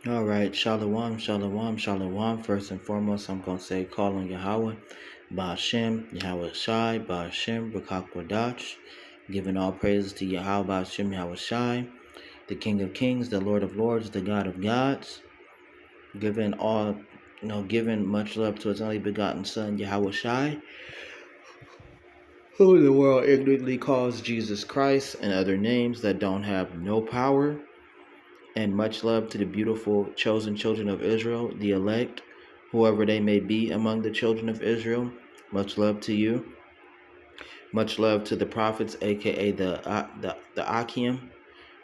All right, Shalom, Shalom, Shalom. First and foremost, I'm going to say call on Yahweh, Ba'ashem, Yahweh Shai, Ba'ashem, Rakakwadach, giving all praises to Yahweh, Ba'ashem, Yahweh Shai, the King of Kings, the Lord of Lords, the God of Gods, giving all, giving much love to his only begotten Son, Yahweh Shai, who the world ignorantly calls Jesus Christ and other names that don't have no power. And much love to the beautiful chosen children of Israel, the elect, whoever they may be among the children of Israel. Much love to you. Much love to the prophets, aka the Akim,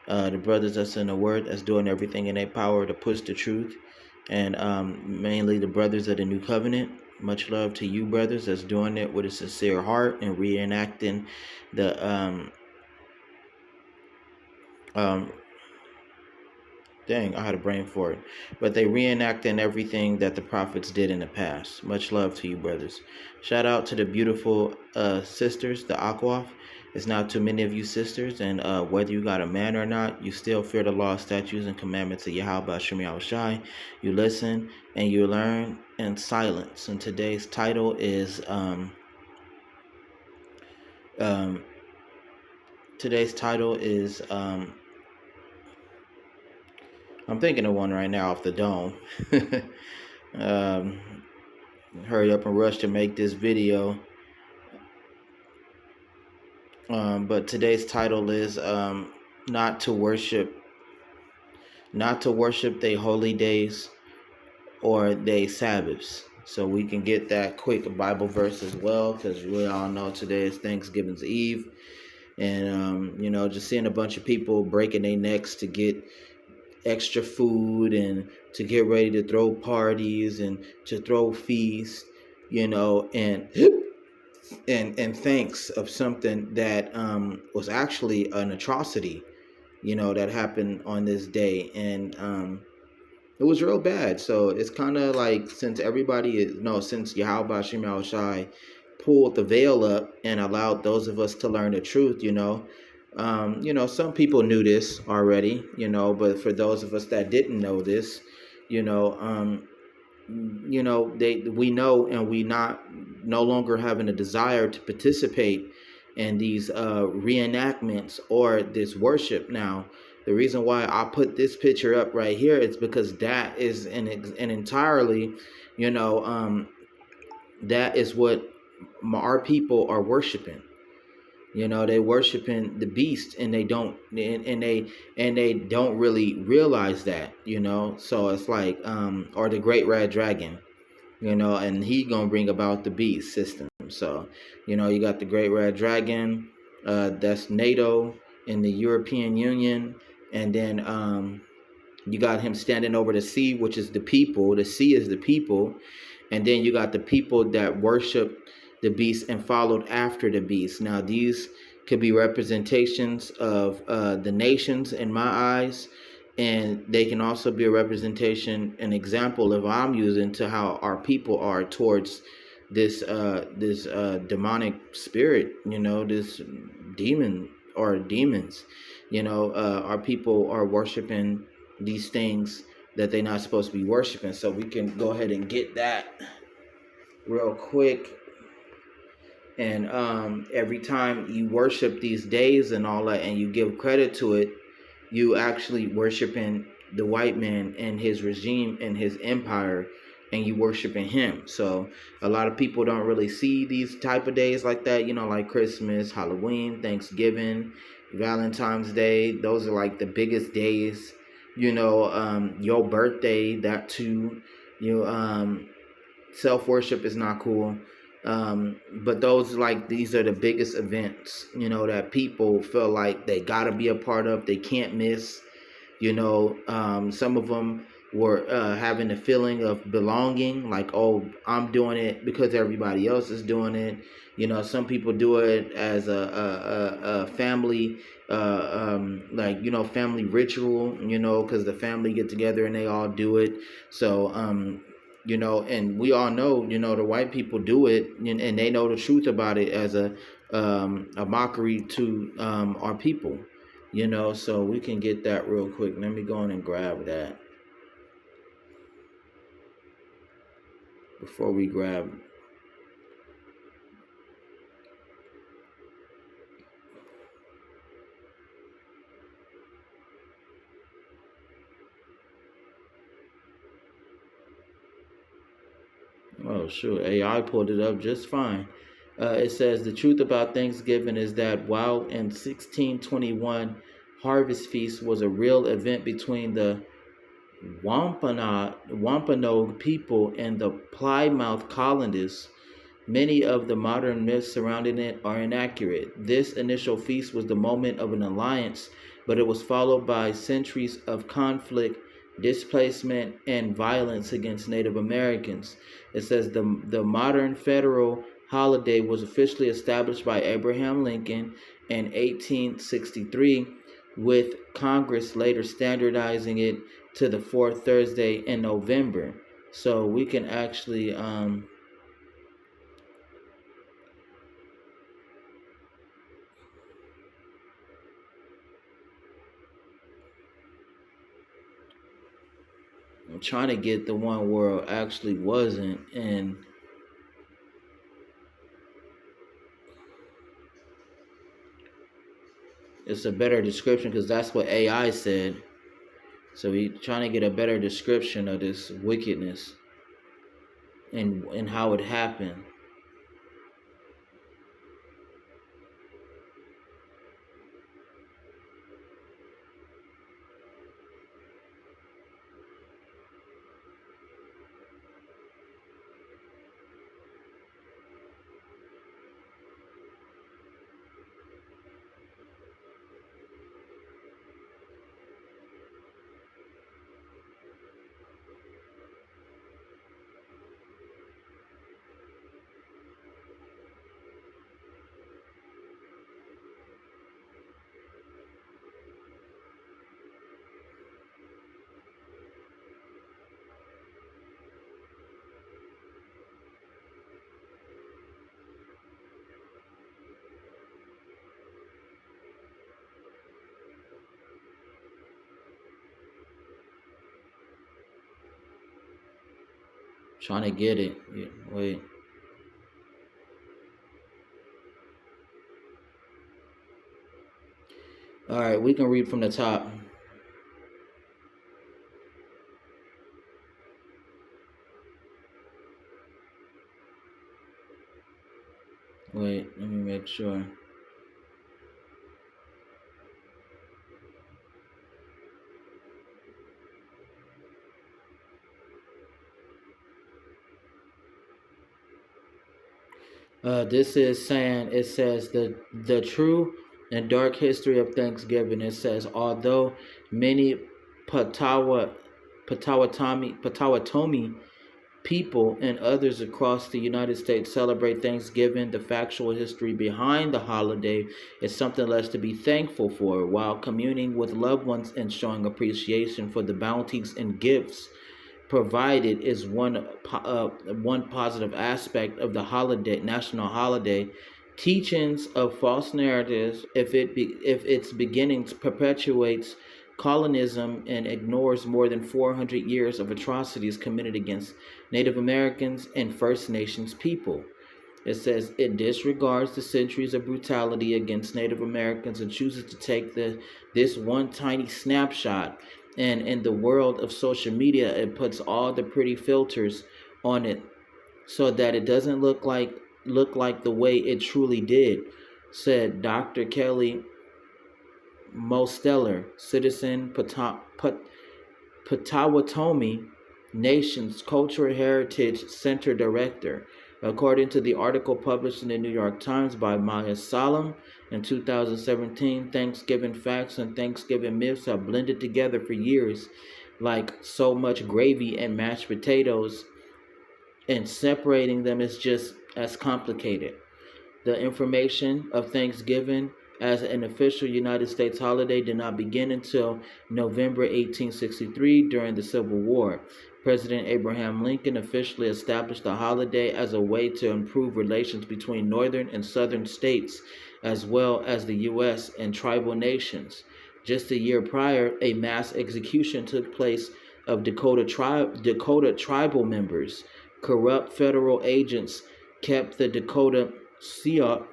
the brothers that's in the word, that's doing everything in their power to push the truth, and mainly the brothers of the new covenant. Much love to you, brothers, that's doing it with a sincere heart and reenacting the um, dang, I had a brain for it. But they reenacting everything that the prophets did in the past. Much love to you, brothers. Shout out to the beautiful sisters, the Akwaf. It's not too many of you sisters, and whether you got a man or not, you still fear the law, statutes, and commandments of Yahweh Shem Shai. You listen and you learn in silence. And today's title is um, today's title is I'm thinking of one right now off the dome. um, Hurry up and rush to make this video. But today's title is not to worship, not to worship they holy days or they Sabbaths. So we can get that quick Bible verse as well, because we all know today is Thanksgiving's Eve, and just seeing a bunch of people breaking their necks to get extra food and to get ready to throw parties and to throw feasts, and thanks of something that was actually an atrocity, that happened on this day, and it was real bad. So it's kind of like, since since Yahweh Shem Shai pulled the veil up and allowed those of us to learn the truth, some people knew this already, but for those of us that didn't know this, you know, um, we know, and we no longer having a desire to participate in these reenactments or this worship. Now, the reason why I put this picture up right here is because that is an entirely, that is what our people are worshiping. They worshiping the beast, and they don't, and they don't really realize that. So it's like, or the great red dragon, and he gonna bring about the beast system. So, you got the great red dragon, that's NATO in the European Union, and then you got him standing over the sea, which is the people. The sea is the people, and then you got the people that worship the beast and followed after the beast. Now, these could be representations of the nations in my eyes, and they can also be a representation, an example of I'm using to how our people are towards this demonic spirit, this demon or demons. Our people are worshiping these things that they're not supposed to be worshiping. So we can go ahead and get that real quick. And every time you worship these days and all that, and you give credit to it, you actually worshiping the white man and his regime and his empire, and you worshiping him. So a lot of people don't really see these type of days like that, like Christmas, Halloween, Thanksgiving, Valentine's Day. Those are like the biggest days. Your birthday, that too. Self-worship is not cool. But these are the biggest events, that people feel like they gotta be a part of, they can't miss. Some of them were having the feeling of belonging, like, oh, I'm doing it because everybody else is doing it. Some people do it as a family, family ritual, because the family get together and they all do it. So and we all know, the white people do it, and they know the truth about it as a mockery to our people. So we can get that real quick. Let me go on and grab that. before we grab. Oh, sure. AI pulled it up just fine. It says the truth about Thanksgiving is that while in 1621 harvest feast was a real event between the Wampanoag people and the Plymouth colonists, many of the modern myths surrounding it are inaccurate. This initial feast was the moment of an alliance, but it was followed by centuries of conflict, displacement, and violence against Native Americans. It says the modern federal holiday was officially established by Abraham Lincoln in 1863, with Congress later standardizing it to the fourth Thursday in November. So we can actually I'm trying to get the one where it actually wasn't, and it's a better description because that's what AI said. So we trying to get a better description of this wickedness and how it happened. Trying to get it. Yeah, wait. All right, we can read from the top. Wait, let me make sure. This is saying it says the true and dark history of Thanksgiving. It says although many Potawatomi people and others across the United States celebrate Thanksgiving, the factual history behind the holiday is something less to be thankful for, while communing with loved ones and showing appreciation for the bounties and gifts provided is one positive aspect of the holiday national holiday. Teachings of false narratives, if its beginnings perpetuates colonism and ignores more than 400 years of atrocities committed against Native Americans and First Nations people. It says it disregards the centuries of brutality against Native Americans and chooses to take this one tiny snapshot. And in the world of social media, it puts all the pretty filters on it so that it doesn't look like the way it truly did, said Dr. Kelly Mosteller, Citizen Potawatomi Nation's Cultural Heritage Center Director. According to the article published in the New York Times by Maya Salam in 2017, Thanksgiving facts and Thanksgiving myths have blended together for years like so much gravy and mashed potatoes, and separating them is just as complicated. The information of Thanksgiving as an official United States holiday did not begin until November 1863 during the Civil War. President Abraham Lincoln officially established the holiday as a way to improve relations between northern and southern states, as well as the U.S. and tribal nations. Just a year prior, a mass execution took place of Dakota tribal members, Corrupt federal agents kept the Dakota Sioux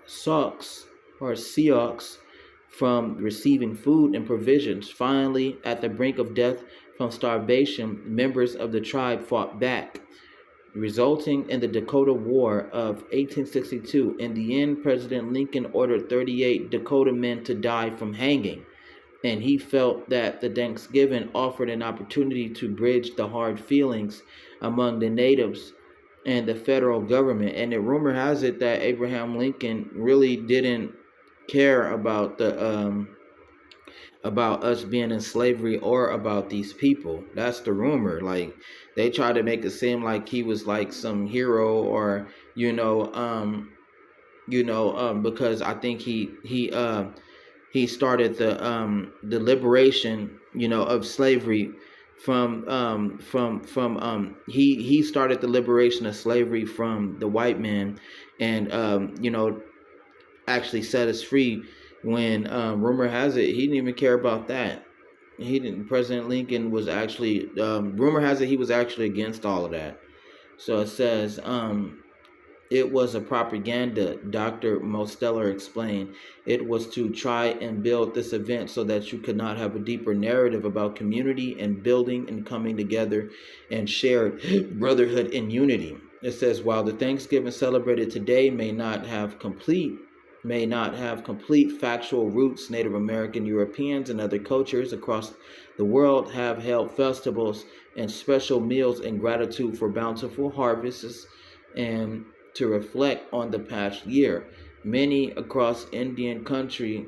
from receiving food and provisions. Finally, at the brink of death from starvation, members of the tribe fought back, resulting in the Dakota War of 1862. In the end, President Lincoln ordered 38 Dakota men to die from hanging, and he felt that the Thanksgiving offered an opportunity to bridge the hard feelings among the natives and the federal government. And the rumor has it that Abraham Lincoln really didn't care about us being in slavery or about these people. That's the rumor. Like, they try to make it seem like he was like some hero, or because I think he started the liberation, of slavery he started the liberation of slavery from the white man, and actually set us free. When rumor has it he didn't even care about that. He didn't. President Lincoln was actually, rumor has it he was actually against all of that. So it says, it was a propaganda, Dr. Mosteller explained. It was to try and build this event so that you could not have a deeper narrative about community and building and coming together and shared brotherhood and unity. It says, while the Thanksgiving celebrated today may not have complete factual roots, Native American, Europeans, and other cultures across the world have held festivals and special meals in gratitude for bountiful harvests and to reflect on the past year. Many across Indian country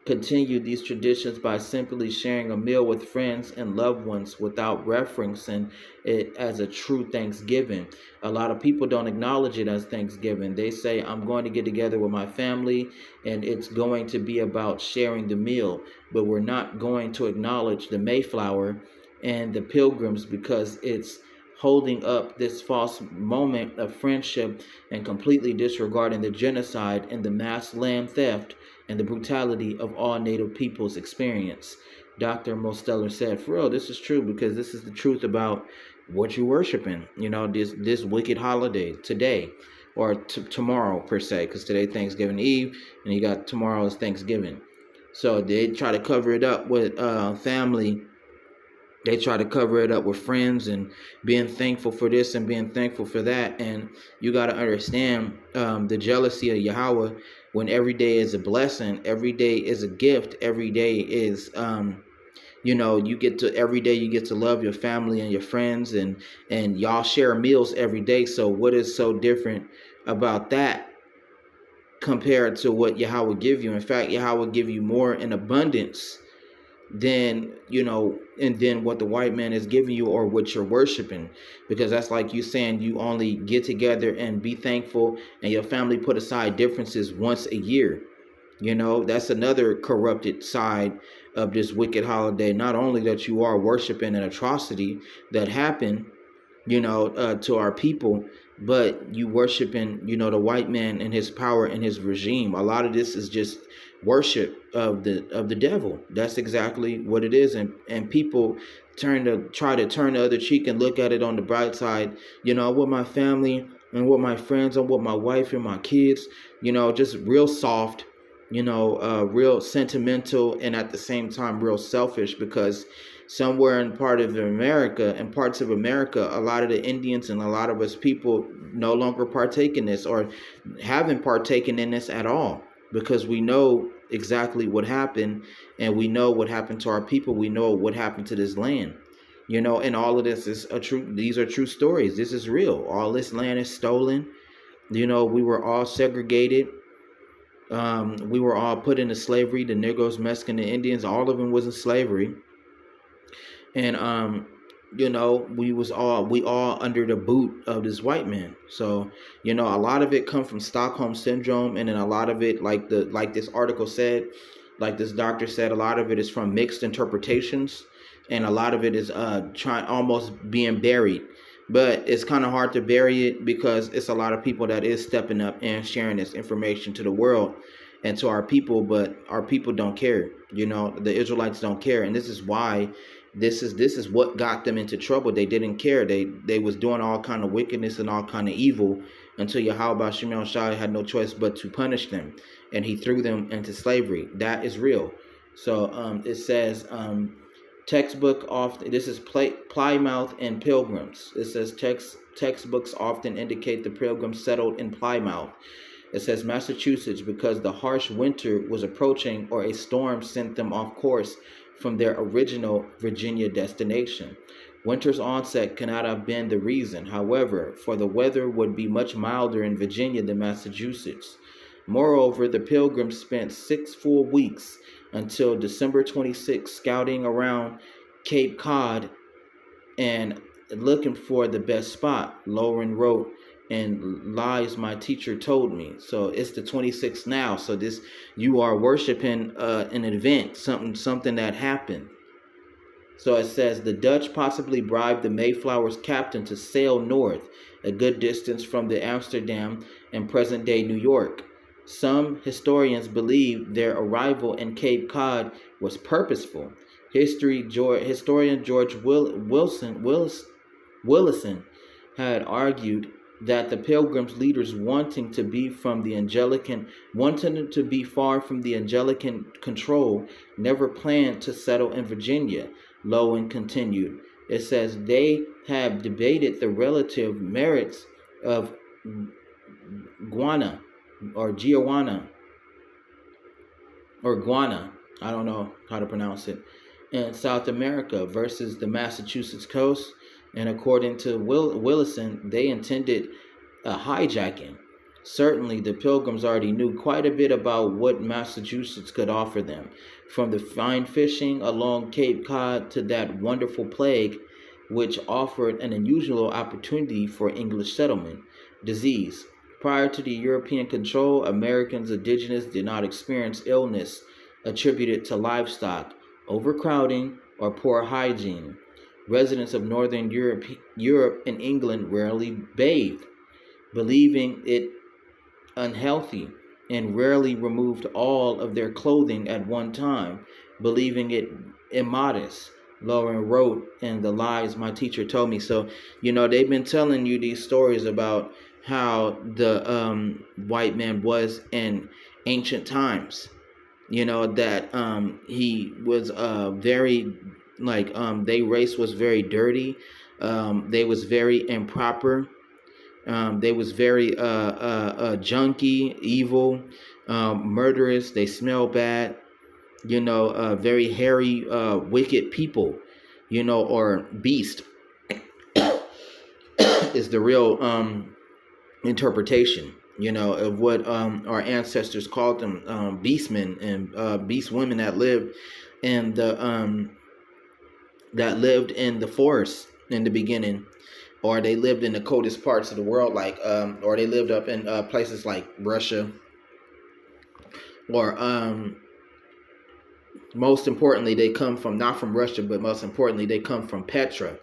continue these traditions by simply sharing a meal with friends and loved ones without referencing it as a true Thanksgiving. A lot of people don't acknowledge it as Thanksgiving. They say, I'm going to get together with my family and it's going to be about sharing the meal, but we're not going to acknowledge the Mayflower and the Pilgrims because it's holding up this false moment of friendship and completely disregarding the genocide and the mass land theft and the brutality of all Native peoples experience. Dr. Mosteller said, for real, this is true because this is the truth about what you're worshiping, this wicked holiday today, or tomorrow per se, because today Thanksgiving Eve and you got tomorrow is Thanksgiving. So they try to cover it up with family. They try to cover it up with friends and being thankful for this and being thankful for that. And you got to understand the jealousy of Yahweh, when every day is a blessing, every day is a gift, every day is, every day you get to love your family and your friends, and y'all share meals every day. So what is so different about that compared to what Yahweh give you? In fact, Yahweh give you more in abundance than and then what the white man is giving you or what you're worshiping, because that's like you saying you only get together and be thankful and your family put aside differences once a year. That's another corrupted side of this wicked holiday. Not only that you are worshiping an atrocity that happened to our people, but you worshiping the white man and his power and his regime. A lot of this is just worship of the devil. That's exactly what it is. And people try to turn the other cheek and look at it on the bright side. With my family and with my friends and with my wife and my kids, just real soft, real sentimental, and at the same time real selfish, because somewhere in parts of America, a lot of the Indians and a lot of us people no longer partake in this, or haven't partaken in this at all, because we know exactly what happened, and we know what happened to our people. We know what happened to this land, and all of this is these are true stories. This is real. All this land is stolen. We were all segregated. We were all put into slavery. The Negroes, Mexicans, the Indians, all of them was in slavery. And we all under the boot of this white man. So a lot of it come from Stockholm syndrome, and then a lot of it, like this article said, like this doctor said, a lot of it is from mixed interpretations, and a lot of it is almost being buried. But it's kind of hard to bury it because it's a lot of people that is stepping up and sharing this information to the world and to our people, but our people don't care. The Israelites don't care. And this is why This is what got them into trouble. They didn't care. They was doing all kind of wickedness and all kind of evil until Yahweh Shemel Shai had no choice but to punish them, and he threw them into slavery. That is real. So it says textbook often. This is Plymouth and Pilgrims. It says textbooks often indicate the Pilgrims settled in Plymouth. It says Massachusetts because the harsh winter was approaching or a storm sent them off course from their original Virginia destination. Winter's onset cannot have been the reason, however, for the weather would be much milder in Virginia than Massachusetts. Moreover, the Pilgrims spent 6 full weeks until December 26 scouting around Cape Cod and looking for the best spot, Lauren wrote, and lies my teacher told me. So it's the 26th now. So this, you are worshiping an event, something that happened. So it says the Dutch possibly bribed the Mayflower's captain to sail north a good distance from the Amsterdam and present-day New York. Some historians believe their arrival in Cape Cod was purposeful. Historian George Willison had argued that the Pilgrims' leaders wanting to be far from the Anglican control never planned to settle in Virginia. Lowen continued. It says they have debated the relative merits of guana or Giovanna or guana, I don't know how to pronounce it, in South America versus the Massachusetts coast. And according to Willison, they intended a hijacking. Certainly, the Pilgrims already knew quite a bit about what Massachusetts could offer them, from the fine fishing along Cape Cod to that wonderful plague, which offered an unusual opportunity for English settlement. Disease. Prior to the European control, Americans indigenous did not experience illness attributed to livestock, overcrowding, or poor hygiene. Residents of Northern Europe and England rarely bathed, believing it unhealthy, and rarely removed all of their clothing at one time, believing it immodest. Lauren wrote in The Lies My Teacher Told Me. So, they've been telling you these stories about how the white man was in ancient times. That he was very, their race was very dirty. They was very improper. They was very junky, evil, murderous. They smell bad. Very hairy, wicked people. Or beast is the real interpretation. Of what our ancestors called them, beastmen and beast women that lived in the forest in the beginning, or they lived in the coldest parts of the world, or they lived up in places like Russia, or most importantly, they come from, not from Russia, but most importantly, they come from Petra,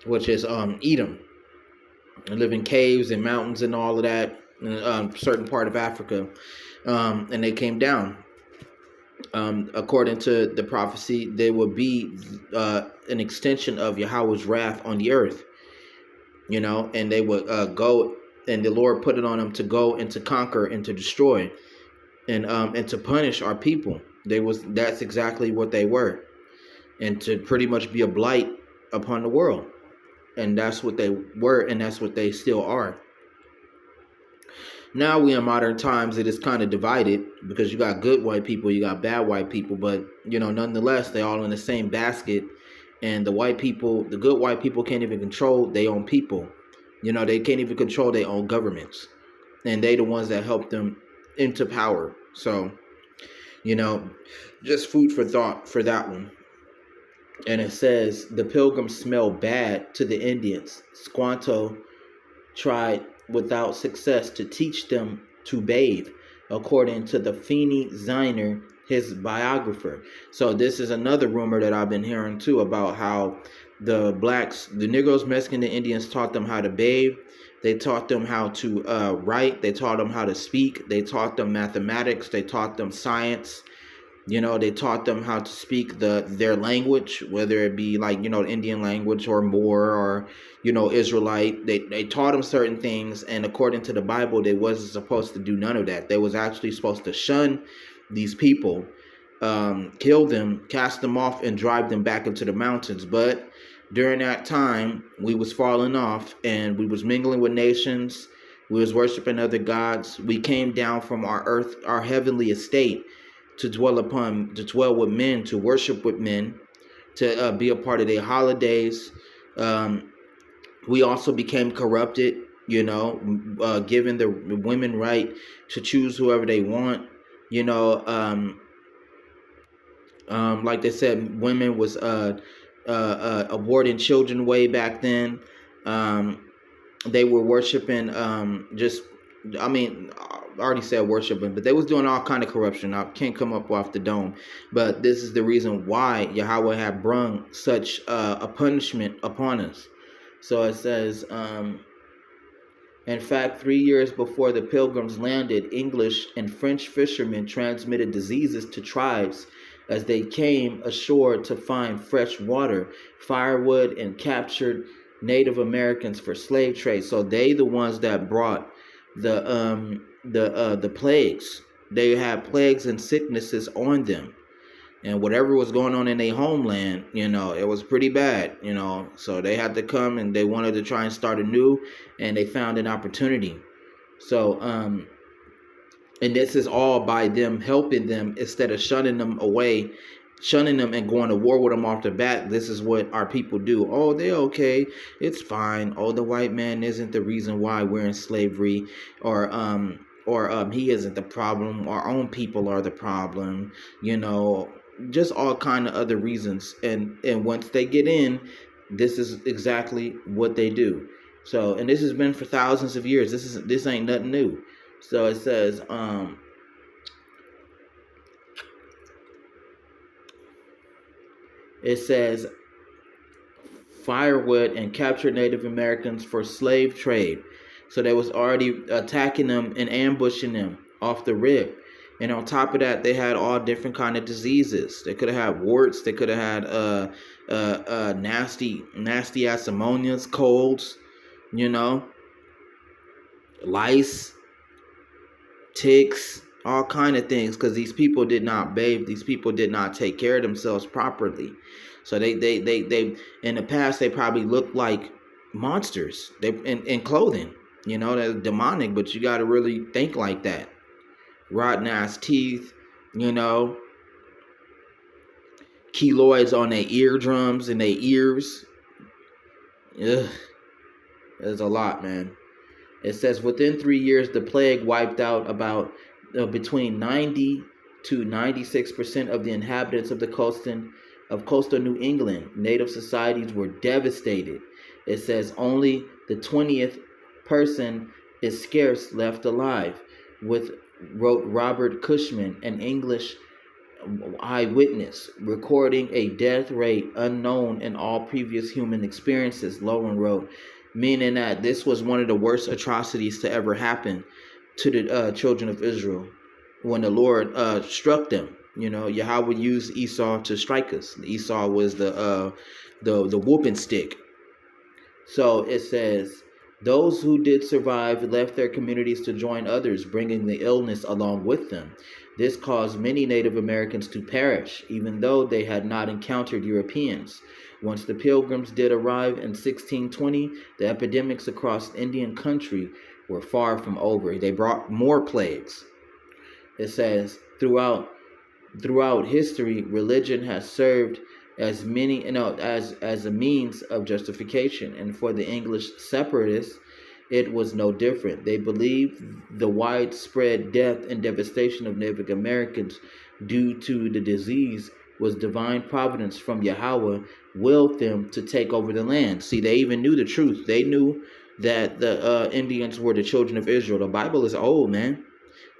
which is Edom. They live in caves and mountains and all of that, in certain part of Africa, and they came down. According to the prophecy, they would be an extension of Yahweh's wrath on the earth, and they would go, and the Lord put it on them to go and to conquer and to destroy, and to punish our people. That's exactly what they were, and to pretty much be a blight upon the world. And that's what they were, and that's what they still are. Now we in modern times, it is kind of divided, because you got good white people, you got bad white people, but nonetheless, they all in the same basket. And the good white people can't even control their own people. They can't even control their own governments, and they the ones that help them into power. So, just food for thought for that one. And it says the Pilgrims smell bad to the Indians. Squanto tried without success to teach them to bathe, according to the Feeney Ziner, his biographer. So this is another rumor that I've been hearing too, about how the Negroes, Mexicans, and Indians taught them how to bathe. They taught them how to write. They taught them how to speak. They taught them mathematics. They taught them science. You know, they taught them how to speak their language, whether it be like, Indian language or Moor or, Israelite. They taught them certain things, and according to the Bible, they wasn't supposed to do none of that. They was actually supposed to shun these people, kill them, cast them off, and drive them back into the mountains. But during that time, we was falling off, and we was mingling with nations. We was worshiping other gods. We came down from our earth, our heavenly estate, to dwell with men, to worship with men, to be a part of their holidays. We also became corrupted, giving the women right to choose whoever they want. You know, like they said, women was aborting children way back then. They were worshiping I already said worshiping, but they was doing all kind of corruption. I can't come up off the dome, but this is the reason why Yahweh had brung such a punishment upon us. So it says, in fact, 3 years before the pilgrims landed, English and French fishermen transmitted diseases to tribes as they came ashore to find fresh water, firewood, and captured Native Americans for slave trade. So they the ones that brought the plagues. They had plagues and sicknesses on them, and whatever was going on in their homeland, it was pretty bad. So they had to come, and they wanted to try and start anew, and they found an opportunity. So and this is all by them helping them instead of shunning them away, shunning them and going to war with them off the bat. This is what our people do. Oh, they're okay, it's fine. Oh, the white man isn't the reason why we're in slavery, or he isn't the problem. Our own people are the problem. Just all kind of other reasons. And once they get in, this is exactly what they do. So, and this has been for thousands of years. This ain't nothing new. So it says, firewood and captured Native Americans for slave trade. So they was already attacking them and ambushing them off the rip. And on top of that, they had all different kind of diseases. They could have had warts. They could have had nasty ass pneumonias, colds, lice, ticks, all kind of things, because these people did not bathe. These people did not take care of themselves properly. So they in the past, they probably looked like monsters. They in clothing, that's demonic. But you got to really think like that. Rotten ass teeth, keloids on their eardrums and their ears. Ugh, there's a lot, man. It says within 3 years, the plague wiped out about between 90 to 96% of the inhabitants of coastal New England. Native societies were devastated. It says only the 20th person is scarce left alive, wrote Robert Cushman, an English eyewitness, recording a death rate unknown in all previous human experiences. Lowen wrote, meaning that this was one of the worst atrocities to ever happen to the children of Israel when the Lord struck them. Yahweh used Esau to strike us. Esau was the whooping stick. So it says, those who did survive left their communities to join others, bringing the illness along with them. This caused many Native Americans to perish, even though they had not encountered Europeans. Once the Pilgrims did arrive in 1620, the epidemics across Indian country were far from over. They brought more plagues. It says, throughout history, religion has served as many, as a means of justification, and for the English separatists, it was no different. They believed the widespread death and devastation of Native Americans due to the disease was divine providence from Yahweh, willed them to take over the land. See, they even knew the truth. They knew that the Indians were the children of Israel. The Bible is old, man.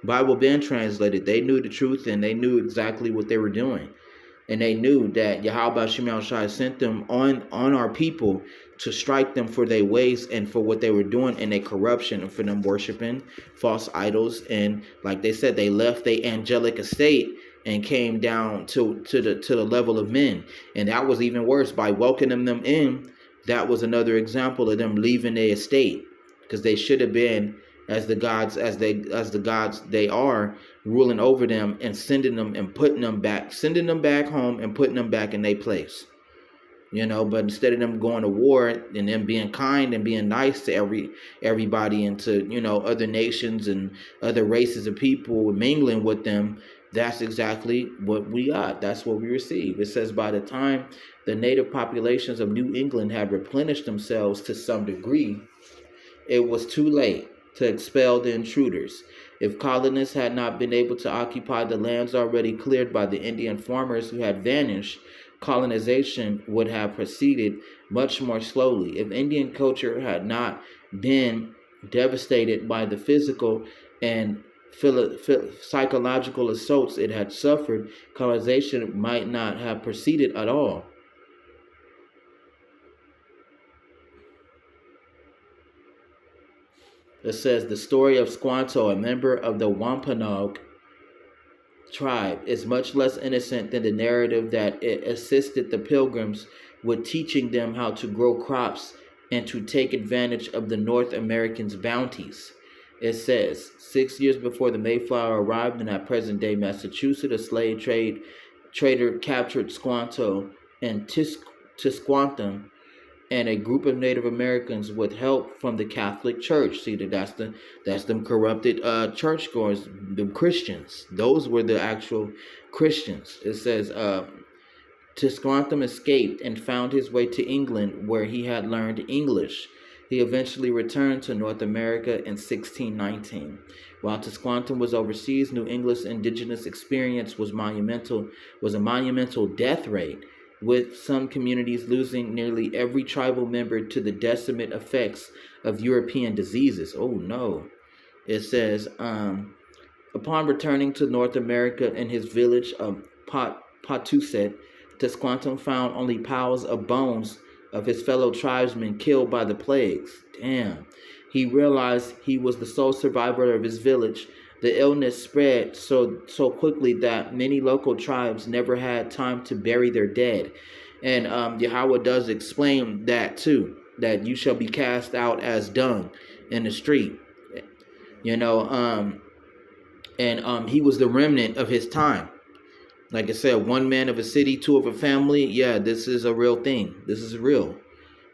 Bible been translated. They knew the truth, and they knew exactly what they were doing. And they knew that Yahweh Shem Shai sent them on our people to strike them for their ways and for what they were doing and their corruption, and for them worshiping false idols. And like they said, they left their angelic estate and came down to the level of men. And that was even worse by welcoming them in. That was another example of them leaving their estate, because they should have been as the gods they are, ruling over them and sending them and sending them back home and putting them back in their place. But instead of them going to war and them being kind and being nice to everybody and to other nations and other races of people, mingling with them, that's exactly what we got. That's what we receive. It says by the time the native populations of New England had replenished themselves to some degree, it was too late to expel the intruders. If colonists had not been able to occupy the lands already cleared by the Indian farmers who had vanished, colonization would have proceeded much more slowly. If Indian culture had not been devastated by the physical and psychological assaults it had suffered, colonization might not have proceeded at all. It says the story of Squanto, a member of the Wampanoag tribe, is much less innocent than the narrative that it assisted the Pilgrims with teaching them how to grow crops and to take advantage of the North Americans' bounties. It says 6 years before the Mayflower arrived in that present-day Massachusetts, a slave trader captured Squanto and Tisquantum and a group of Native Americans with help from the Catholic Church. See, that's them corrupted churchgoers, the Christians. Those were the actual Christians. It says Tisquantum escaped and found his way to England, where he had learned English. He eventually returned to North America in 1619. While Tisquantum was overseas, New England's indigenous experience was a monumental death rate, with some communities losing nearly every tribal member to the decimate effects of European diseases. Oh no. It says, upon returning to North America in his village of Patuxet, Tisquantum found only piles of bones of his fellow tribesmen killed by the plagues. Damn. He realized he was the sole survivor of his village. The illness spread so quickly that many local tribes never had time to bury their dead. And Yahweh does explain that too, that you shall be cast out as dung in the street. He was the remnant of his time. Like I said, one man of a city, two of a family. Yeah, this is a real thing. This is real.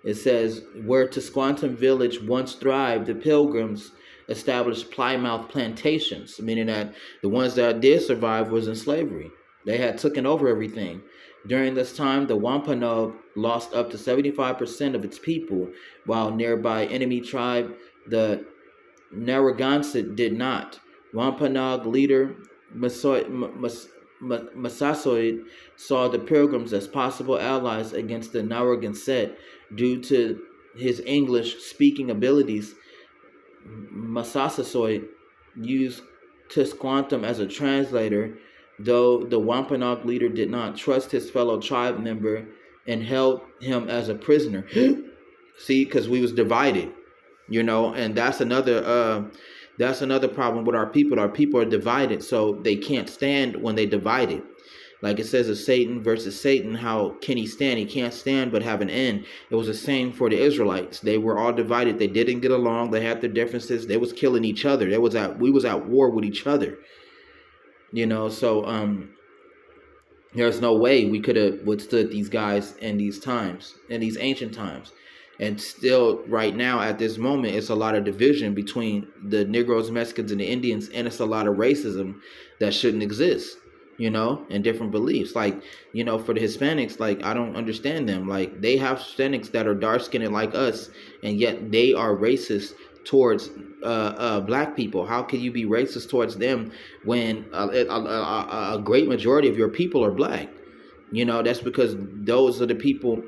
It says, where Tisquantum village once thrived, the Pilgrims established Plymouth plantations, meaning that the ones that did survive was in slavery. They had taken over everything. During this time, the Wampanoag lost up to 75% of its people, while nearby enemy tribe, the Narragansett, did not. Wampanoag leader Massasoit saw the Pilgrims as possible allies against the Narragansett due to his English-speaking abilities. Massasoit used Tisquantum as a translator, though the Wampanoag leader did not trust his fellow tribe member and held him as a prisoner. See, because we was divided, and that's another problem with our people. Our people are divided, so they can't stand when they divided. Like it says of Satan versus Satan, how can he stand? He can't stand but have an end. It was the same for the Israelites. They were all divided. They didn't get along. They had their differences. They was killing each other. We was at war with each other. So there's no way we could have withstood these guys in these times, in these ancient times. And still, right now, at this moment, it's a lot of division between the Negroes, Mexicans, and the Indians, and it's a lot of racism that shouldn't exist, and different beliefs. Like, for the Hispanics, like, I don't understand them. Like, they have Hispanics that are dark-skinned like us, and yet they are racist towards black people. How can you be racist towards them when a great majority of your people are black? That's because those are the people.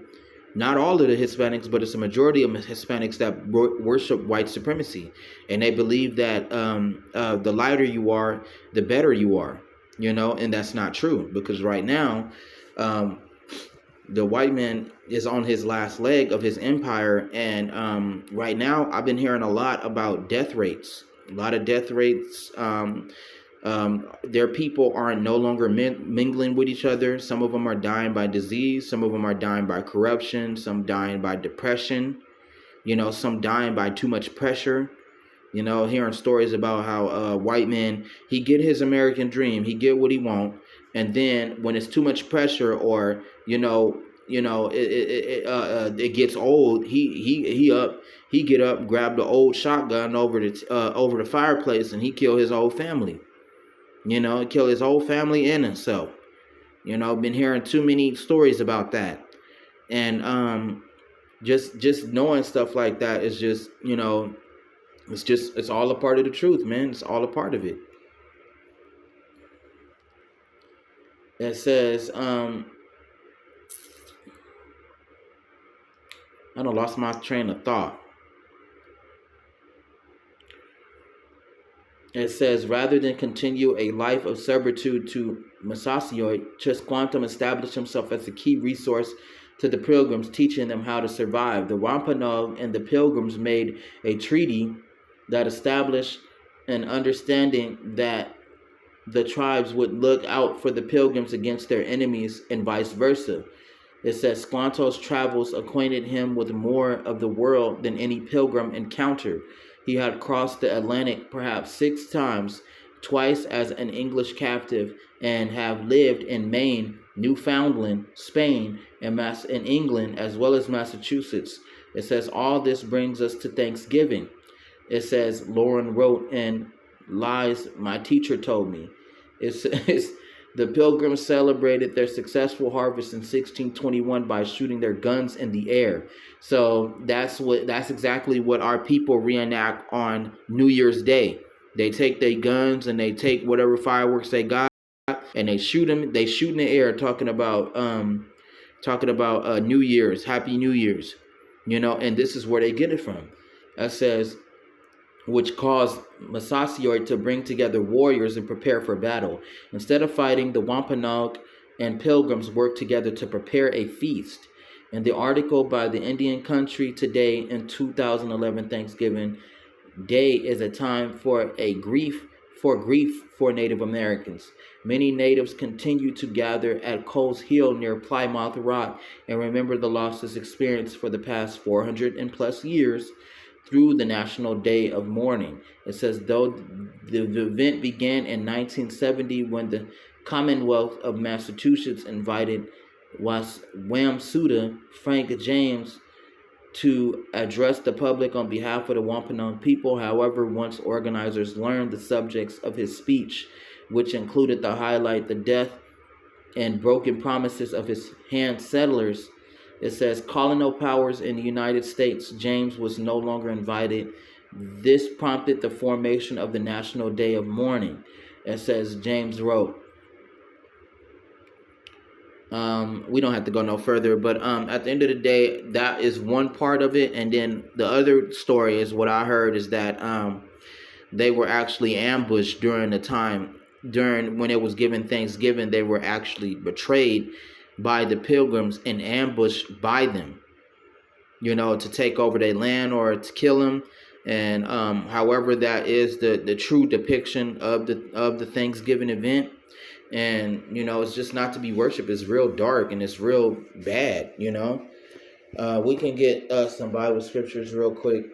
Not all of the Hispanics, but it's a majority of Hispanics that worship white supremacy. And they believe that the lighter you are, the better you are, and that's not true. Because right now, the white man is on his last leg of his empire. And right now, I've been hearing a lot about death rates. A lot of death rates Their people are no longer mingling with each other. Some of them are dying by disease. Some of them are dying by corruption. Some dying by depression. Some dying by too much pressure. Hearing stories about how white men, he get his American dream, he get what he want, and then when it's too much pressure, or it gets old, he get up, grab the old shotgun over the fireplace, and he kill his whole family. Kill his whole family and himself. Been hearing too many stories about that, and just knowing stuff like that is just it's all a part of the truth, man. It's all a part of it. It says, I don't lost my train of thought. It says, rather than continue a life of servitude to Massasoit, Chesquantum established himself as a key resource to the Pilgrims, teaching them how to survive. The Wampanoag and the Pilgrims made a treaty that established an understanding that the tribes would look out for the Pilgrims against their enemies and vice versa. It says Squanto's travels acquainted him with more of the world than any pilgrim encountered. He had crossed the Atlantic perhaps 6 times, twice as an English captive, and have lived in Maine, Newfoundland, Spain, and England, as well as Massachusetts. It says all this brings us to Thanksgiving. It says Lauren wrote in Lies My Teacher Told Me. It says the Pilgrims celebrated their successful harvest in 1621 by shooting their guns in the air. So that's exactly what our people reenact on New Year's Day. They take their guns and they take whatever fireworks they got and they shoot them. They shoot in the air, talking about New Year's, Happy New Year's, and this is where they get it from. It says, which caused Massasoit to bring together warriors and prepare for battle. Instead of fighting, the Wampanoag and Pilgrims worked together to prepare a feast. In the article by the Indian Country Today in 2011, Thanksgiving Day is a time for grief for Native Americans. Many natives continue to gather at Coles Hill near Plymouth Rock and remember the losses experienced for the past 400 and plus years through the National Day of Mourning. It says, though the event began in 1970 when the Commonwealth of Massachusetts invited Wamsuta Frank James to address the public on behalf of the Wampanoag people. However, once organizers learned the subjects of his speech, which included the highlight the death and broken promises of his hand settlers, it says colonial powers in the United States, James was no longer invited. This prompted the formation of the National Day of Mourning. It says James wrote. We don't have to go no further, but at the end of the day, that is one part of it. And then the other story is what I heard is that they were actually ambushed during when it was given Thanksgiving. They were actually betrayed by the Pilgrims and ambushed by them, to take over their land or to kill them. And however, that is the true depiction of the Thanksgiving event. And it's just not to be worshipped. It's real dark and it's real bad. We can get some Bible scriptures real quick.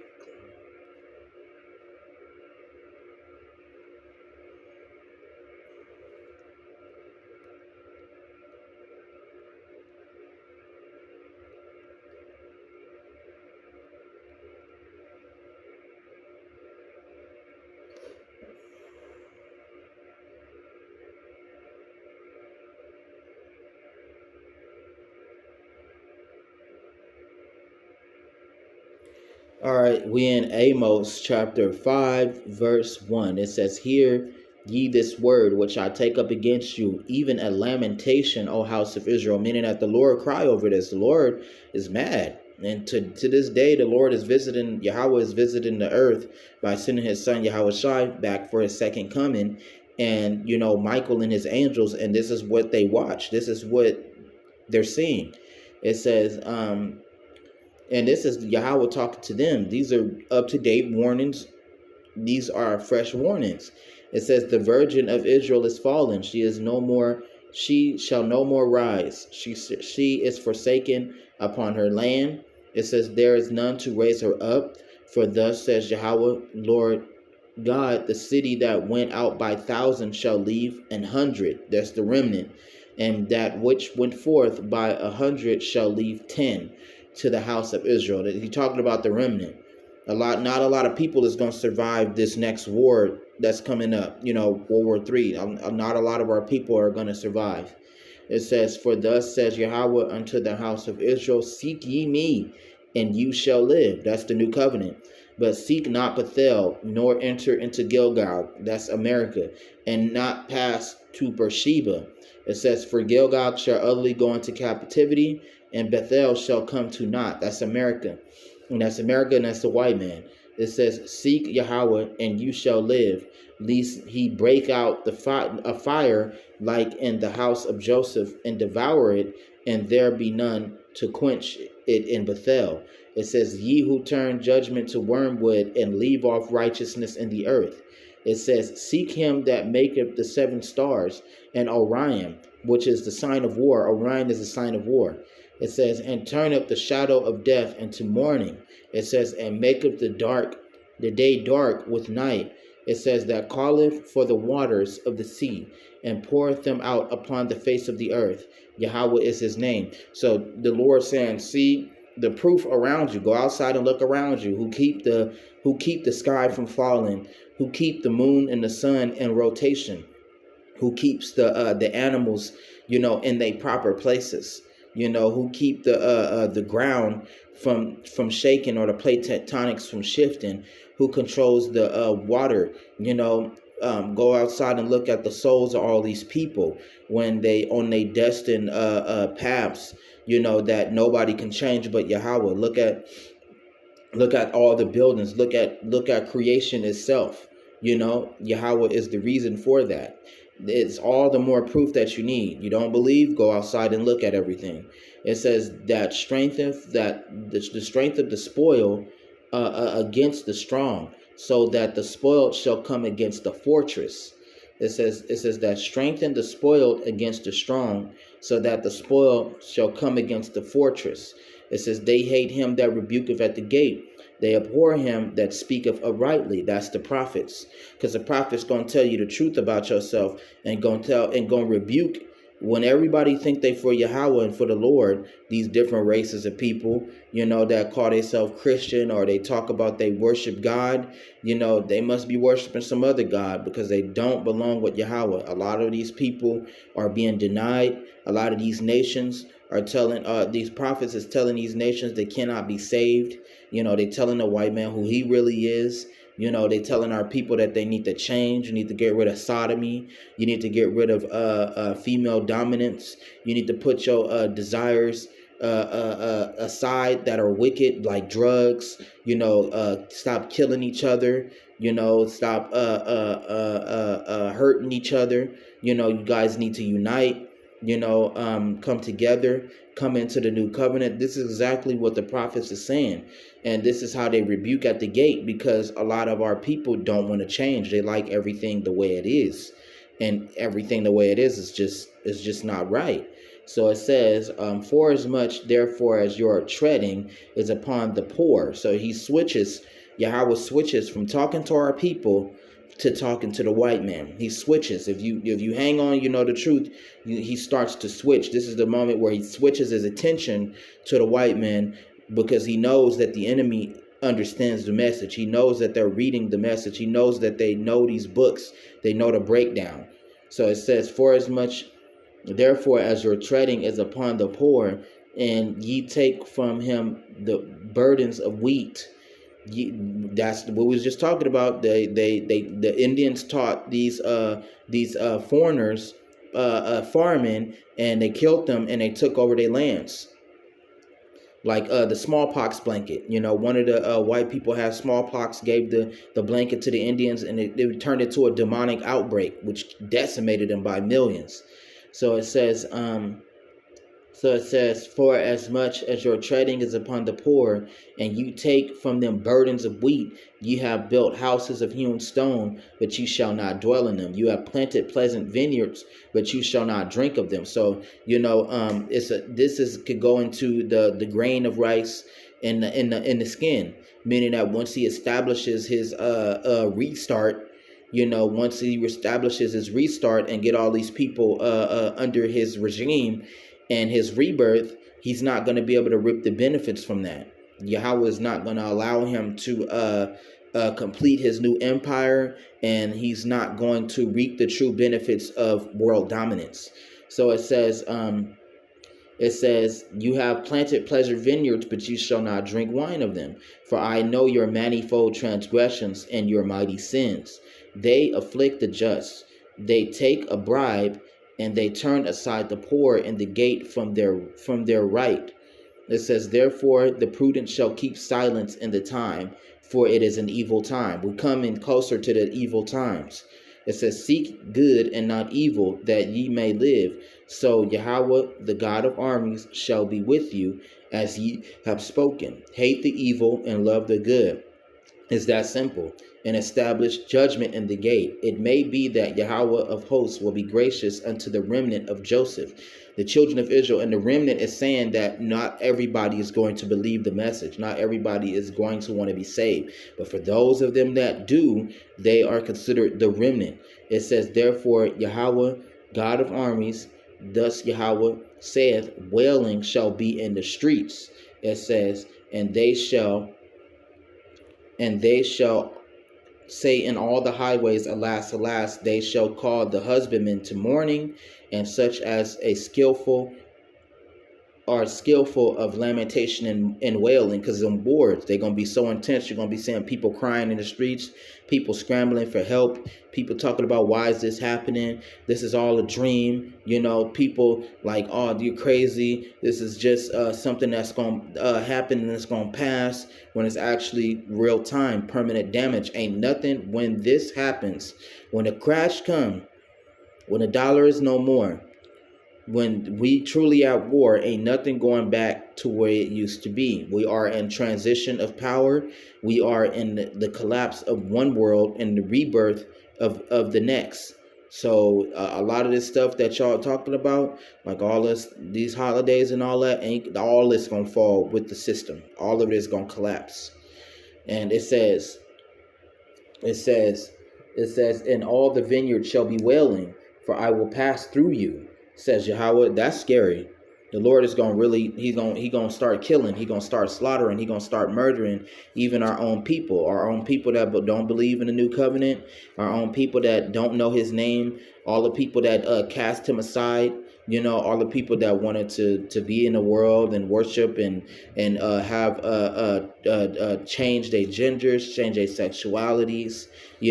All right, we in Amos chapter 5, verse 1. It says, hear ye this word which I take up against you, even a lamentation, O house of Israel. Meaning that the Lord cry over this. The Lord is mad. And to this day, the Lord is visiting, Yahweh is visiting the earth by sending his son Yahweh Shai back for his second coming. And, Michael and his angels, and this is what they watch. This is what they're seeing. It says, and this is Yahweh talking to them. These are up-to-date warnings. These are fresh warnings. It says, the virgin of Israel is fallen. She is no more. She shall no more rise. She is forsaken upon her land. It says, there is none to raise her up. For thus says Yahweh, Lord God, the city that went out by thousands shall leave 100. That's the remnant. And that which went forth by 100 shall leave 10 to the house of Israel. He's talking about the remnant. Not a lot of people is going to survive this next war that's coming up. World War III. Not a lot of our people are going to survive. It says, for thus says Yahweh unto the house of Israel, seek ye me, and you shall live. That's the new covenant. But seek not Bethel, nor enter into Gilgal. That's America. And not pass to Beersheba. It says, for Gilgal shall utterly go into captivity, and Bethel shall come to naught. That's America. And that's America, and that's the white man. It says, seek Yahweh, and you shall live, lest he break out a fire like in the house of Joseph, and devour it, and there be none to quench it in Bethel. It says, ye who turn judgment to wormwood, and leave off righteousness in the earth. It says, seek him that maketh the 7 stars, and Orion, which is the sign of war. Orion is a sign of war. It says, and turn up the shadow of death into morning. It says, and maketh the day dark with night. It says, that calleth for the waters of the sea, and poureth them out upon the face of the earth. Yahweh is his name. So the Lord saying, see the proof around you. Go outside and look around you. Who keep the sky from falling, who keep the moon and the sun in rotation, who keeps the animals, in their proper places. Who keep the ground from shaking, or the plate tectonics from shifting, who controls the water. Go outside and look at the souls of all these people when they on their destined paths, that nobody can change but Yahweh. Look at all the buildings. Look at creation itself. Yahweh is the reason for that. It's all the more proof that you need. You don't believe? Go outside and look at everything. It says that the strength of the spoil against the strong, so that the spoiled shall come against the fortress. It says that strengthen the spoiled against the strong, so that the spoiled shall come against the fortress. It says they hate him that rebuketh at the gate. They abhor him that speaketh uprightly. That's the prophets. Because the prophets going to tell you the truth about yourself, and going to rebuke when everybody think they for Yahweh and for the Lord. These different races of people, that call themselves Christian, or they talk about they worship God, they must be worshiping some other God, because they don't belong with Yahweh. A lot of these people are being denied. A lot of these nations are telling, these prophets is telling these nations they cannot be saved. They telling the white man who he really is. They telling our people that they need to change. You need to get rid of sodomy. You need to get rid of female dominance. You need to put your desires aside that are wicked, like drugs. Stop killing each other. Stop hurting each other. You guys need to unite. Come together, come into the new covenant. This is exactly what the prophets are saying. And this is how they rebuke at the gate, because a lot of our people don't want to change. They like everything the way it is. And everything the way it is just not right. So it says, for as much therefore as your treading is upon the poor. So Yahweh switches from talking to our people to talking to the white man. He switches. If you hang on, the truth, he starts to switch. This is the moment where he switches his attention to the white man, because he knows that the enemy understands the message. He knows that they're reading the message. He knows that they know these books. They know the breakdown. So it says, for as much therefore as your treading is upon the poor, and ye take from him the burdens of wheat. That's what we was just talking about. The Indians taught these foreigners farming, and they killed them, and they took over their lands. Like the smallpox blanket. One of the white people had smallpox, gave the blanket to the Indians, and it turned into a demonic outbreak, which decimated them by millions. So it says, So it says, for as much as your treading is upon the poor, and you take from them burdens of wheat, you have built houses of hewn stone, but you shall not dwell in them. You have planted pleasant vineyards, but you shall not drink of them. So could go into the grain of rice in the skin, meaning that once he establishes his restart. Once he establishes his restart and get all these people under his regime and his rebirth, he's not going to be able to reap the benefits from that. Yahweh is not going to allow him to complete his new empire, and he's not going to reap the true benefits of world dominance. So it says, you have planted pleasure vineyards, but you shall not drink wine of them. For I know your manifold transgressions and your mighty sins. They afflict the just. They take a bribe, and they turn aside the poor in the gate from their right. It says, therefore the prudent shall keep silence in the time, for it is an evil time. We're coming closer to the evil times. It says, seek good and not evil, that ye may live. So Yahweh, the God of armies, shall be with you, as ye have spoken. Hate the evil and love the good. It's that simple. And establish judgment in the gate. It may be that Yahweh of hosts will be gracious unto the remnant of Joseph, the children of Israel. And the remnant is saying that not everybody is going to believe the message. Not everybody is going to want to be saved. But for those of them that do, they are considered the remnant. It says, therefore, Yahweh, God of armies, thus Yahweh saith, wailing shall be in the streets. It says, and they shall say in all the highways, alas, alas, they shall call the husbandman to mourning, and such as are skillful of lamentation and wailing, because on boards they're going to be so intense. You're going to be seeing people crying in the streets, people scrambling for help, people talking about, why is this happening? This is all a dream. People like, oh, you're crazy. This is just something that's going to happen and it's going to pass, when it's actually real time, permanent damage. Ain't nothing when this happens, when the crash comes, when the dollar is no more, when we truly at war, ain't nothing going back to where it used to be. We are in transition of power. We are in the collapse of one world and the rebirth of the next. So a lot of this stuff that y'all talking about, like all these holidays and all that, ain't all this gonna fall with the system. All of it is gonna collapse. And it says, and all the vineyard shall be wailing, for I will pass through you, says Yahweh. That's scary. The Lord is going to really, he's going to start killing. He's going to start slaughtering. He's going to start murdering even our own people that don't believe in the new covenant, our own people that don't know his name, all the people that cast him aside, all the people that wanted to be in the world and worship and have change their genders, change their sexualities,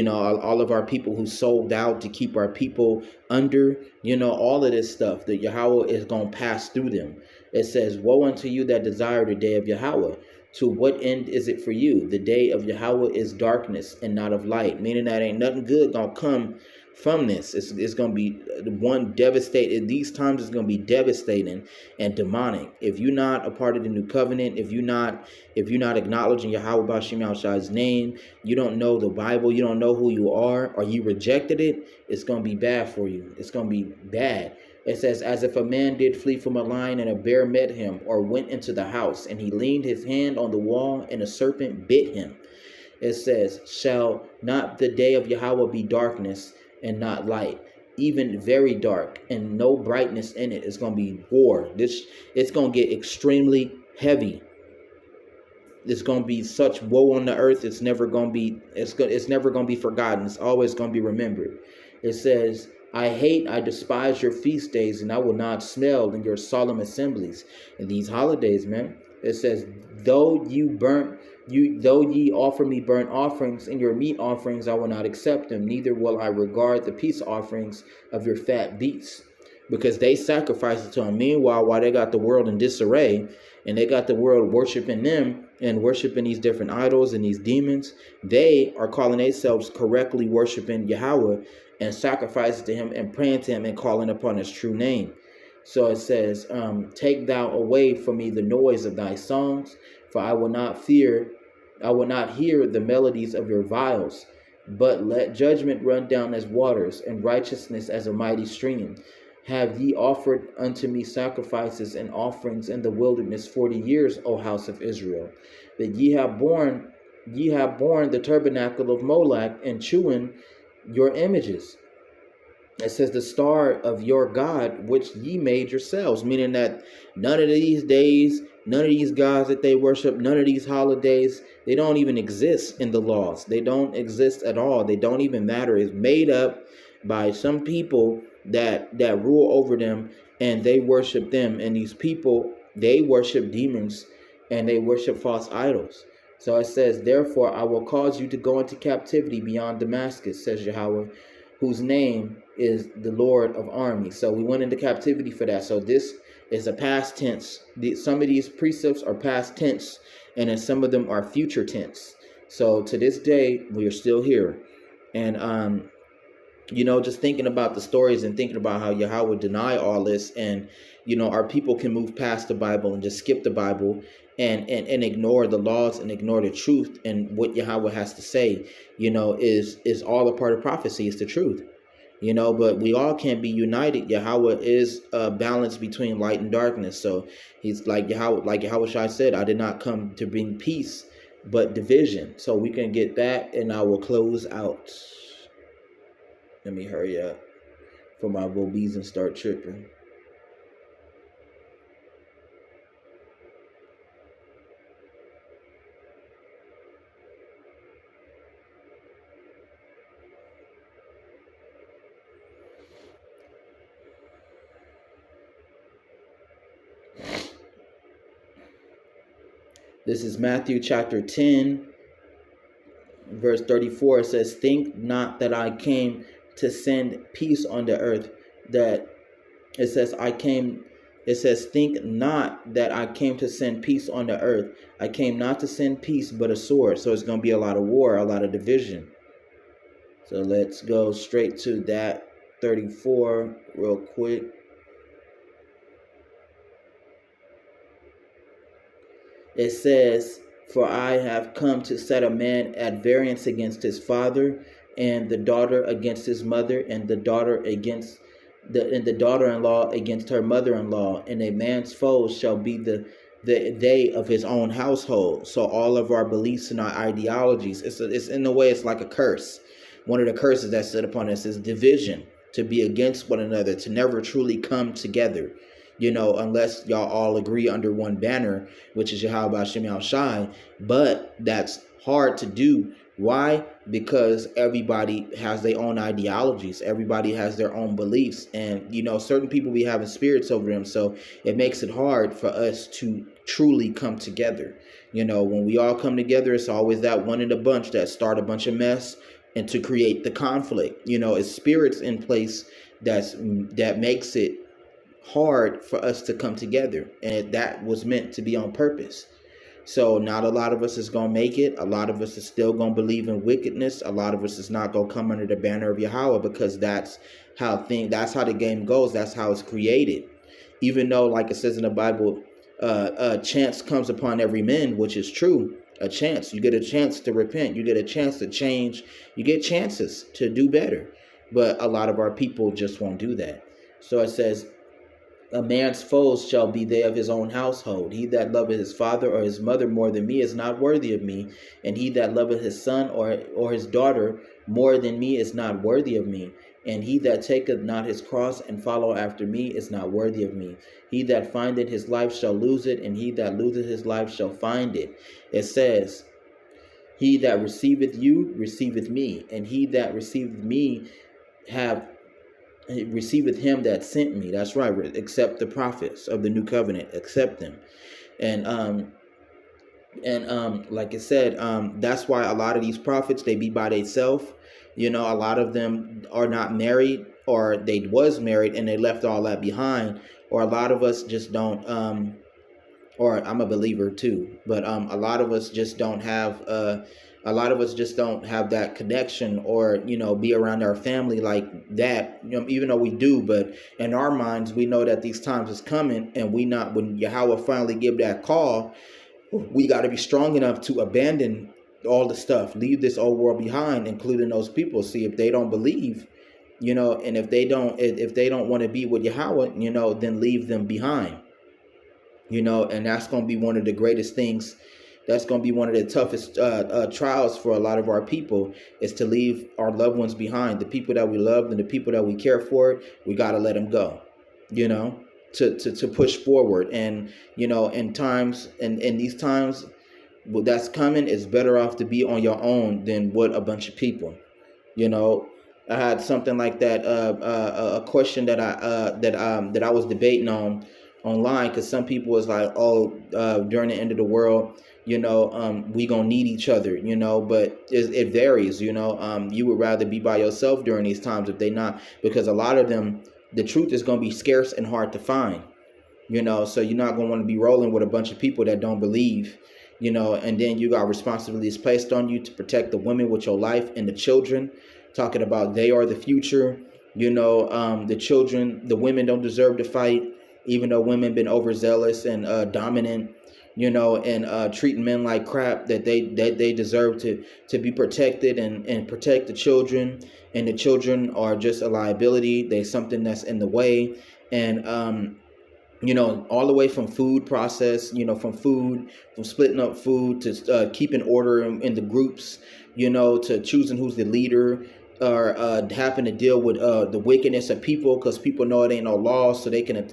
all of our people who sold out to keep our people under, all of this stuff, that Yahweh is going to pass through them. It says, woe unto you that desire the day of Yahweh. To what end is it for you? The day of Yahweh is darkness and not of light, meaning that ain't nothing good going to come from this. It's going to be one devastating. These times is going to be devastating and demonic. If you're not a part of the new covenant, if you're not acknowledging Yahweh Bashim Yahshua's name, you don't know the Bible, you don't know who you are, or you rejected it, it's going to be bad for you. It's going to be bad. It says, as if a man did flee from a lion and a bear met him, or went into the house, and he leaned his hand on the wall and a serpent bit him. It says, shall not the day of Yahweh be darkness and not light, even very dark, and no brightness in it? It's going to be war. It's going to get extremely heavy. There's going to be such woe on the earth. It's never going to be forgotten. It's always going to be remembered. It says, I despise your feast days, and I will not smell in your solemn assemblies. And these holidays, man, it says, though ye offer me burnt offerings and your meat offerings, I will not accept them, neither will I regard the peace offerings of your fat beasts, because they sacrifice it to them. Meanwhile, while they got the world in disarray, and they got the world worshiping them and worshiping these different idols and these demons, they are calling themselves correctly worshiping Yahweh and sacrificing to him and praying to him and calling upon his true name. So it says, take thou away from me the noise of thy songs, for I will not hear the melodies of your viols, but let judgment run down as waters, and righteousness as a mighty stream. Have ye offered unto me sacrifices and offerings in the wilderness 40 years, O house of Israel? That ye have borne the tabernacle of Moloch, and chewing your images. It says the star of your God, which ye made yourselves, meaning that none of these days, none of these gods that they worship, none of these holidays, they don't even exist in the laws. They don't exist at all. They don't even matter. It's made up by some people that rule over them, and they worship them. And these people, they worship demons, and they worship false idols. So it says, therefore I will cause you to go into captivity beyond Damascus, says Yahweh, whose name is the Lord of armies. So we went into captivity for that. So this is a past tense. Some of these precepts are past tense, and then some of them are future tense. So to this day, we are still here. And just thinking about the stories and thinking about how Yahweh would deny all this, and our people can move past the Bible and just skip the Bible and ignore the laws and ignore the truth and what Yahweh has to say, is all a part of prophecy. It's the truth, but we all can't be united. Yahweh is a balance between light and darkness. So he's like Yahweh Shai said, I did not come to bring peace, but division. So we can get that, and I will close out. Let me hurry up for my bobies and start tripping. This is Matthew chapter 10, verse 34. It says, think not that I came to send peace on the earth. It says, think not that I came to send peace on the earth. I came not to send peace, but a sword. So it's going to be a lot of war, a lot of division. So let's go straight to that 34 real quick. It says, for I have come to set a man at variance against his father, and the daughter against his mother, and the daughter-in-law against her mother-in-law, and a man's foes shall be they of his own household. So all of our beliefs and our ideologies, it's in a way, it's like a curse. One of the curses that's set upon us is division, to be against one another, to never truly come together. Unless y'all all agree under one banner, which is Yahweh Hashem Yahweh Shai. But that's hard to do. Why? Because everybody has their own ideologies. Everybody has their own beliefs. And, certain people be having spirits over them. So it makes it hard for us to truly come together. When we all come together, it's always that one in the bunch that start a bunch of mess and to create the conflict. It's spirits in place that makes it hard for us to come together, and that was meant to be on purpose. So not a lot of us is gonna make it. A lot of us is still gonna believe in wickedness. A lot of us is not gonna come under the banner of Yahweh, because that's how the game goes. That's how it's created. Even though, like it says in the Bible, a chance comes upon every man, which is true. A chance. You get a chance to repent. You get a chance to change. You get chances to do better. But a lot of our people just won't do that. So it says, a man's foes shall be they of his own household. He that loveth his father or his mother more than me is not worthy of me. And he that loveth his son or his daughter more than me is not worthy of me. And he that taketh not his cross and follow after me is not worthy of me. He that findeth his life shall lose it, and he that loseth his life shall find it. It says, he that receiveth you receiveth me, and he that receiveth me receiveth him that sent me. That's right. Accept the prophets of the new covenant. Accept them. And like I said, that's why a lot of these prophets, they be by themselves. A lot of them are not married, or they was married and they left all that behind. Or a lot of us just don't, or I'm a believer too, but a lot of us just don't have a A lot of us just don't have that connection, or be around our family like that. Even though we do, but in our minds we know that these times is coming, and we not when Yahweh finally give that call, we got to be strong enough to abandon all the stuff, leave this old world behind, including those people. See, if they don't believe, and if they don't want to be with Yahweh, then leave them behind. And that's going to be one of the greatest things. That's going to be one of the toughest trials for a lot of our people, is to leave our loved ones behind. The people that we love and the people that we care for, we got to let them go, to push forward. And, in these times that's coming, it's better off to be on your own than with a bunch of people. I had something like that, a question that I was debating online, because some people was like, oh, during the end of the world, we gonna need each other, but it varies. You would rather be by yourself during these times, if they not, because a lot of them, the truth is gonna be scarce and hard to find, so you're not gonna want to be rolling with a bunch of people that don't believe, and then you got responsibilities placed on you to protect the women with your life, and the children, talking about they are the future. The children, the women don't deserve to fight, even though women been overzealous and dominant, and treating men like crap, that they deserve to be protected and protect the children. And the children are just a liability. They something that's in the way. And all the way from food process, from splitting up food to keeping order in the groups, to choosing who's the leader, or having to deal with the wickedness of people, because people know it ain't no law, so they can,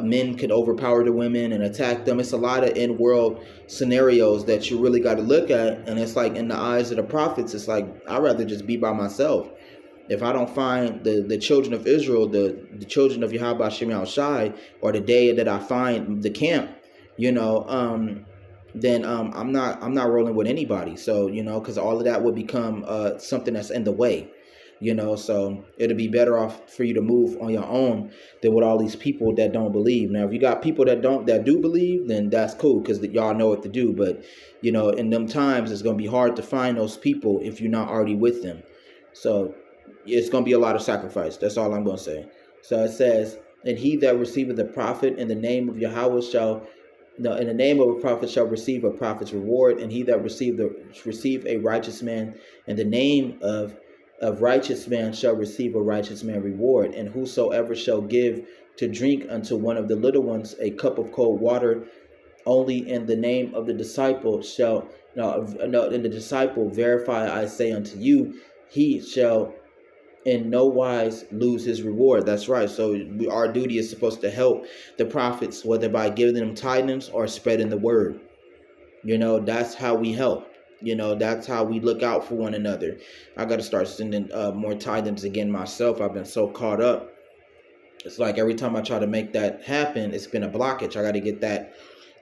men can overpower the women and attack them. It's a lot of in-world scenarios that you really got to look at, and it's like, in the eyes of the prophets, it's like, I'd rather just be by myself. If I don't find the children of Israel, the children of Yahweh Shem Shai, or the day that I find the camp, then I'm not rolling with anybody. So, because all of that would become something that's in the way, so it'll be better off for you to move on your own than with all these people that don't believe. Now, if you got people that do believe, then that's cool, because y'all know what to do. But, in them times, it's going to be hard to find those people if you're not already with them. So it's going to be a lot of sacrifice. That's all I'm going to say. So it says, and he that receiveth the prophet in the name of Yahweh in the name of a prophet shall receive a prophet's reward, and he that receive a righteous man in the name of righteous man shall receive a righteous man reward. And whosoever shall give to drink unto one of the little ones a cup of cold water, only in the name of the disciple in the disciple verify I say unto you, he shall in no wise lose his reward. That's right. So our duty is supposed to help the prophets, whether by giving them tidings or spreading the word. That's how we help. That's how we look out for one another. I got to start sending more tidings again myself. I've been so caught up. It's like every time I try to make that happen, it's been a blockage. I got to get that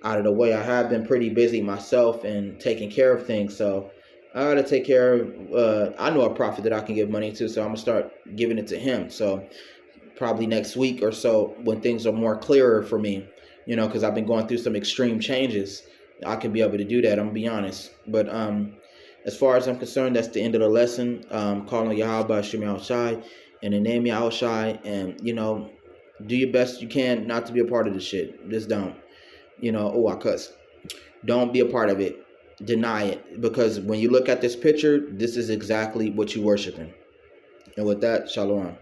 out of the way. I have been pretty busy myself and taking care of things. So I got to take care of, I know a prophet that I can give money to, so I'm going to start giving it to him. So probably next week or so, when things are more clearer for me, because I've been going through some extreme changes, I can be able to do that. I'm going to be honest. But as far as I'm concerned, that's the end of the lesson. Calling Yahweh Shem Shai and the name Yahweh Shai, and, do your best you can not to be a part of this shit. Just don't. I cuss. Don't be a part of it. Deny it, because when you look at this picture, this is exactly what you're worshiping. And with that, shalom.